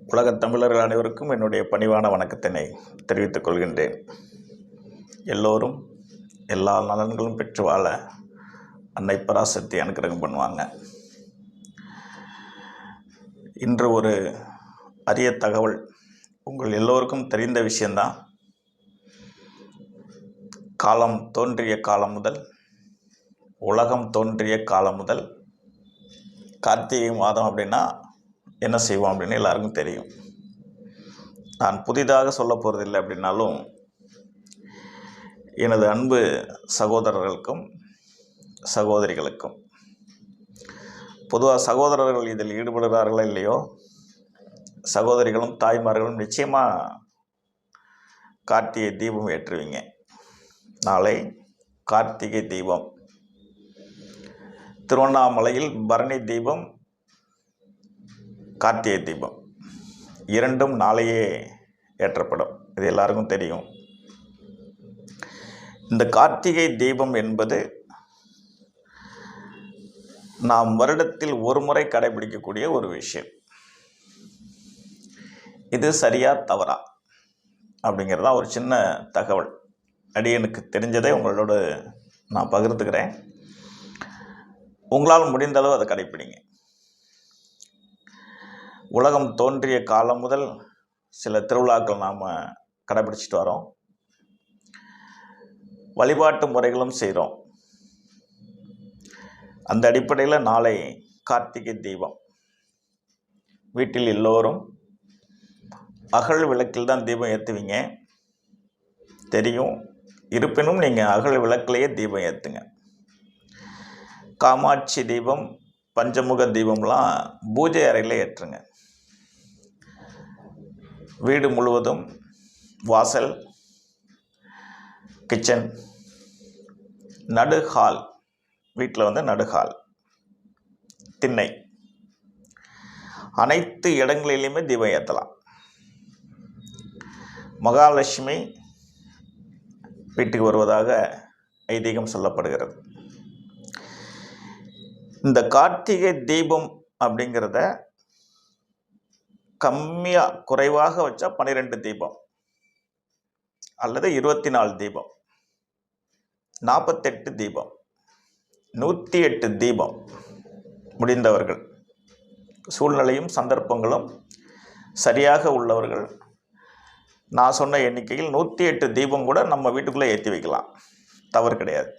உலகத் தமிழர்கள் அனைவருக்கும் என்னுடைய பணிவான வணக்கத்தினை தெரிவித்துக் கொள்கின்றேன். எல்லோரும் எல்லா நலன்களும் பெற்று வாழ அன்னை பராசக்தி அனுக்கிரகம் பண்ணுவாங்க. இன்று ஒரு அரிய தகவல். உங்கள் எல்லோருக்கும் தெரிந்த விஷயந்தான். காலம் தோன்றிய காலம் முதல், உலகம் தோன்றிய காலம் முதல், கார்த்திகை மாதம் அப்படின்னா என்ன செய்வோம் அப்படின்னு எல்லாருக்கும் தெரியும். நான் புதிதாக சொல்ல போகிறதில்லை அப்படின்னாலும், எனது அன்பு சகோதரர்களுக்கும் சகோதரிகளுக்கும், பொதுவாக சகோதரர்கள் இதில் ஈடுபடுகிறார்களோ இல்லையோ, சகோதரிகளும் தாய்மார்களும் நிச்சயமாக கார்த்திகை தீபம் ஏற்றுவீங்க. நாளை கார்த்திகை தீபம். திருவண்ணாமலையில் பரணி தீபம், கார்த்திகை தீபம் இரண்டும் நாளையே ஏற்றப்படும். இது எல்லாருக்கும் தெரியும். இந்த கார்த்திகை தீபம் என்பது நாம் வருடத்தில் ஒரு முறை கடைபிடிக்கக்கூடிய ஒரு விஷயம். இது சரியா தவறா அப்படிங்கிறதா ஒரு சின்ன தகவல். அடியனுக்கு தெரிஞ்சதை உங்களோடு நான் பகிர்ந்துக்கிறேன். உங்களால் முடிந்த அளவு அதை கடைப்பிடிங்க. உலகம் தோன்றிய காலம் முதல் சில திருவிழாக்கள் நாம் கடைபிடிச்சிட்டு வரோம். வழிபாட்டு முறைகளும் செய்கிறோம். அந்த அடிப்படையில் நாளை கார்த்திகை தீபம். வீட்டில் எல்லோரும் அகல் விளக்கில் தான் தீபம் ஏற்றுவீங்க தெரியும். இருப்பினும் நீங்கள் அகல் விளக்கிலேயே தீபம் ஏற்றுங்க. காமாட்சி தீபம், பஞ்சமுக தீபம்லாம் பூஜை அறையில் ஏற்றுங்க. வீடு முழுவதும் வாசல், கிச்சன், நடு ஹால், வீட்டில் நடு ஹால், திண்ணை, அனைத்து இடங்களிலுமே தீபம் ஏற்றலாம். மகாலட்சுமி வீட்டுக்கு வருவதாக ஐதீகம் சொல்லப்படுகிறது. இந்த கார்த்திகை தீபம் அப்படிங்கிறத கம்மியாக குறைவாக வச்சா 12 தீபம் அல்லது 24 தீபம், 48 தீபம், 108 தீபம் முடிந்தவர்கள், சூழ்நிலையும் சந்தர்ப்பங்களும் சரியாக உள்ளவர்கள் நான் சொன்ன எண்ணிக்கையில் 108 தீபம் கூட நம்ம வீட்டுக்குள்ளே ஏற்றி வைக்கலாம். தவறு கிடையாது.